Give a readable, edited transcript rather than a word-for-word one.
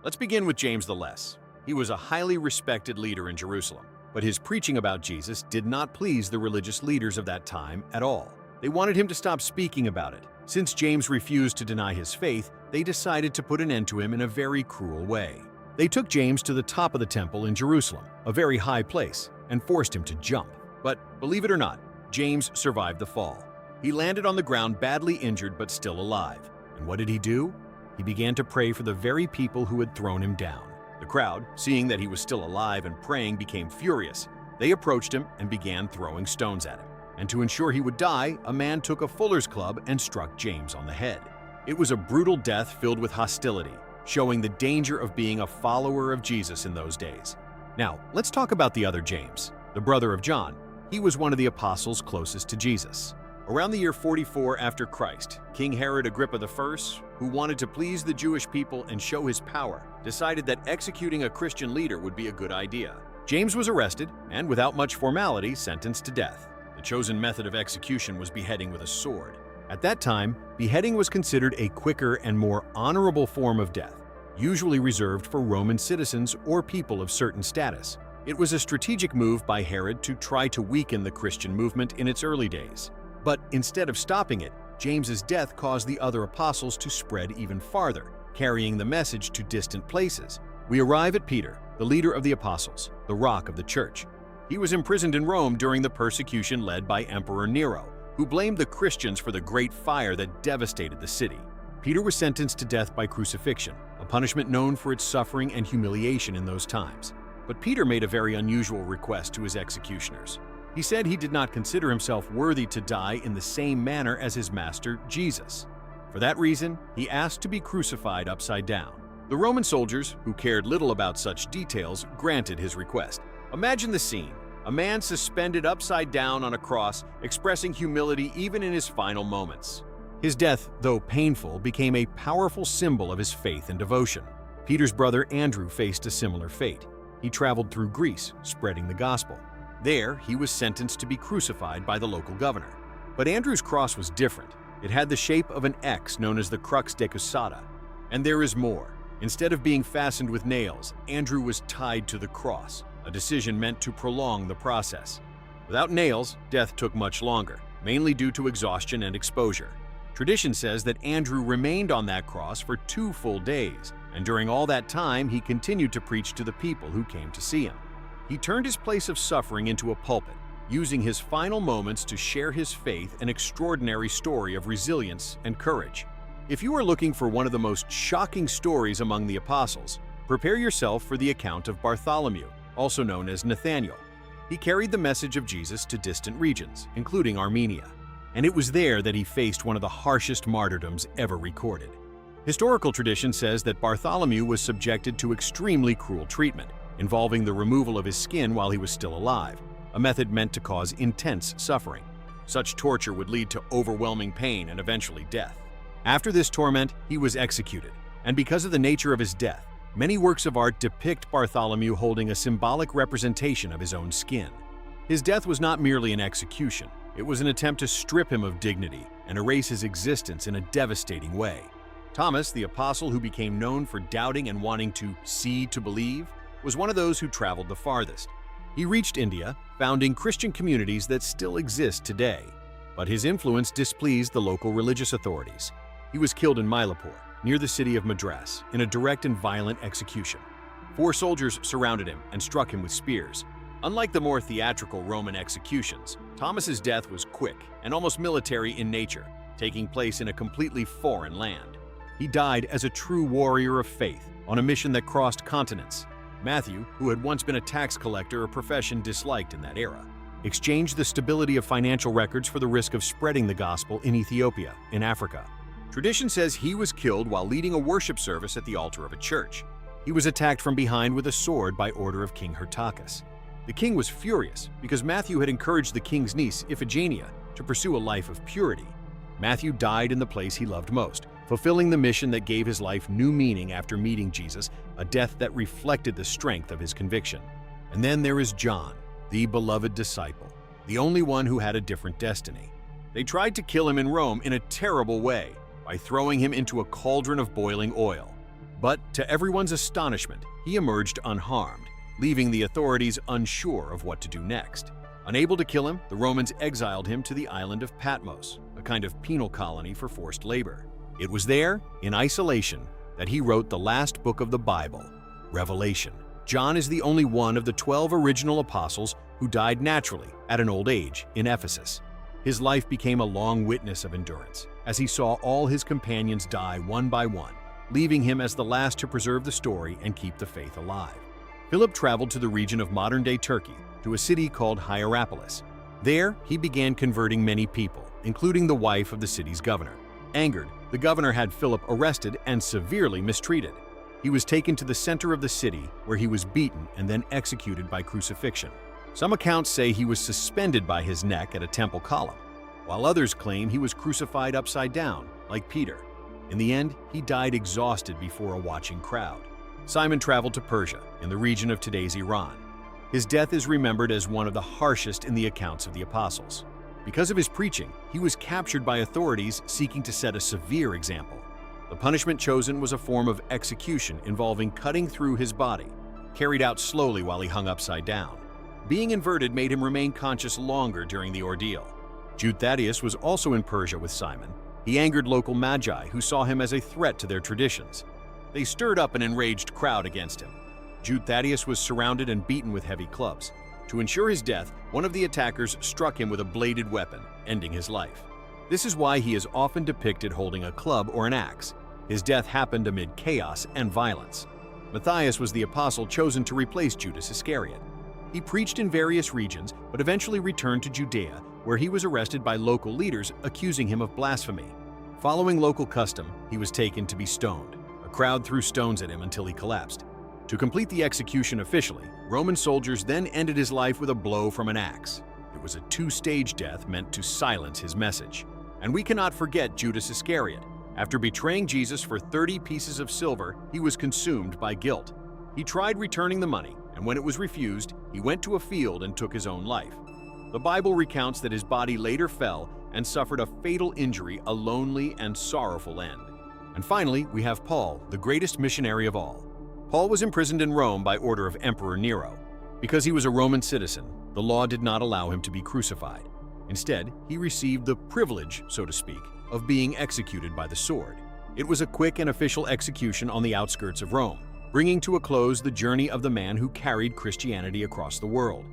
Let's begin with James the Less. He was a highly respected leader in Jerusalem, but his preaching about Jesus did not please the religious leaders of that time at all. They wanted him to stop speaking about it. Since James refused to deny his faith, they decided to put an end to him in a very cruel way. They took James to the top of the temple in Jerusalem, a very high place, and forced him to jump. But believe it or not, James survived the fall. He landed on the ground badly injured but still alive. And what did he do? He began to pray for the very people who had thrown him down. The crowd, seeing that he was still alive and praying, became furious. They approached him and began throwing stones at him. And to ensure he would die, a man took a fuller's club and struck James on the head. It was a brutal death filled with hostility, showing the danger of being a follower of Jesus in those days. Now, let's talk about the other James, the brother of John. He was one of the apostles closest to Jesus. Around the year 44 after Christ, King Herod Agrippa I, who wanted to please the Jewish people and show his power, decided that executing a Christian leader would be a good idea. James was arrested and, without much formality, sentenced to death. The chosen method of execution was beheading with a sword. At that time, beheading was considered a quicker and more honorable form of death, usually reserved for Roman citizens or people of certain status. It was a strategic move by Herod to try to weaken the Christian movement in its early days. But instead of stopping it, James's death caused the other apostles to spread even farther, carrying the message to distant places. We arrive at Peter, the leader of the apostles, the rock of the church. He was imprisoned in Rome during the persecution led by Emperor Nero, who blamed the Christians for the great fire that devastated the city. Peter was sentenced to death by crucifixion, a punishment known for its suffering and humiliation in those times. But Peter made a very unusual request to his executioners. He said he did not consider himself worthy to die in the same manner as his master, Jesus. For that reason, he asked to be crucified upside down. The Roman soldiers, who cared little about such details, granted his request. Imagine the scene: a man suspended upside down on a cross, expressing humility even in his final moments. His death, though painful, became a powerful symbol of his faith and devotion. Peter's brother Andrew faced a similar fate. He traveled through Greece, spreading the gospel. There, he was sentenced to be crucified by the local governor. But Andrew's cross was different. It had the shape of an X known as the crux decusata. And there is more. Instead of being fastened with nails, Andrew was tied to the cross, a decision meant to prolong the process. Without nails, death took much longer, mainly due to exhaustion and exposure. Tradition says that Andrew remained on that cross for 2 full days, and during all that time, he continued to preach to the people who came to see him. He turned his place of suffering into a pulpit, using his final moments to share his faith, an extraordinary story of resilience and courage. If you are looking for one of the most shocking stories among the apostles, prepare yourself for the account of Bartholomew, also known as Nathanael. He carried the message of Jesus to distant regions, including Armenia, and it was there that he faced one of the harshest martyrdoms ever recorded. Historical tradition says that Bartholomew was subjected to extremely cruel treatment, involving the removal of his skin while he was still alive, a method meant to cause intense suffering. Such torture would lead to overwhelming pain and eventually death. After this torment, he was executed, and because of the nature of his death, many works of art depict Bartholomew holding a symbolic representation of his own skin. His death was not merely an execution, it was an attempt to strip him of dignity and erase his existence in a devastating way. Thomas, the apostle who became known for doubting and wanting to see to believe, was one of those who traveled the farthest. He reached India, founding Christian communities that still exist today. But his influence displeased the local religious authorities. He was killed in Mylapore, near the city of Madras, in a direct and violent execution. 4 soldiers surrounded him and struck him with spears. Unlike the more theatrical Roman executions, Thomas's death was quick and almost military in nature, taking place in a completely foreign land. He died as a true warrior of faith, on a mission that crossed continents. Matthew, who had once been a tax collector, a profession disliked in that era, exchanged the stability of financial records for the risk of spreading the gospel in Ethiopia, in Africa. Tradition says he was killed while leading a worship service at the altar of a church. He was attacked from behind with a sword by order of King Hyrtacus. The king was furious because Matthew had encouraged the king's niece, Iphigenia, to pursue a life of purity. Matthew died in the place he loved most, fulfilling the mission that gave his life new meaning after meeting Jesus, a death that reflected the strength of his conviction. And then there is John, the beloved disciple, the only one who had a different destiny. They tried to kill him in Rome in a terrible way by throwing him into a cauldron of boiling oil. But to everyone's astonishment, he emerged unharmed, leaving the authorities unsure of what to do next. Unable to kill him, the Romans exiled him to the island of Patmos, a kind of penal colony for forced labor. It was there, in isolation, that he wrote the last book of the Bible, Revelation. John is the only one of the 12 original apostles who died naturally at an old age in Ephesus. His life became a long witness of endurance, as he saw all his companions die one by one, leaving him as the last to preserve the story and keep the faith alive. Philip traveled to the region of modern-day Turkey, to a city called Hierapolis. There, he began converting many people, including the wife of the city's governor. Angered, the governor had Philip arrested and severely mistreated. He was taken to the center of the city, where he was beaten and then executed by crucifixion. Some accounts say he was suspended by his neck at a temple column, while others claim he was crucified upside down, like Peter. In the end, he died exhausted before a watching crowd. Simon traveled to Persia, in the region of today's Iran. His death is remembered as one of the harshest in the accounts of the apostles. Because of his preaching, he was captured by authorities seeking to set a severe example. The punishment chosen was a form of execution involving cutting through his body, carried out slowly while he hung upside down. Being inverted made him remain conscious longer during the ordeal. Jude Thaddeus was also in Persia with Simon. He angered local magi who saw him as a threat to their traditions. They stirred up an enraged crowd against him. Jude Thaddeus was surrounded and beaten with heavy clubs. To ensure his death, one of the attackers struck him with a bladed weapon, ending his life. This is why he is often depicted holding a club or an axe. His death happened amid chaos and violence. Matthias was the apostle chosen to replace Judas Iscariot. He preached in various regions, but eventually returned to Judea, where he was arrested by local leaders accusing him of blasphemy. Following local custom, he was taken to be stoned. A crowd threw stones at him until he collapsed. To complete the execution officially, Roman soldiers then ended his life with a blow from an axe. It was a two-stage death meant to silence his message. And we cannot forget Judas Iscariot. After betraying Jesus for 30 pieces of silver, he was consumed by guilt. He tried returning the money, and when it was refused, he went to a field and took his own life. The Bible recounts that his body later fell and suffered a fatal injury, a lonely and sorrowful end. And finally, we have Paul, the greatest missionary of all. Paul was imprisoned in Rome by order of Emperor Nero. Because he was a Roman citizen, the law did not allow him to be crucified. Instead, he received the privilege, so to speak, of being executed by the sword. It was a quick and official execution on the outskirts of Rome, bringing to a close the journey of the man who carried Christianity across the world.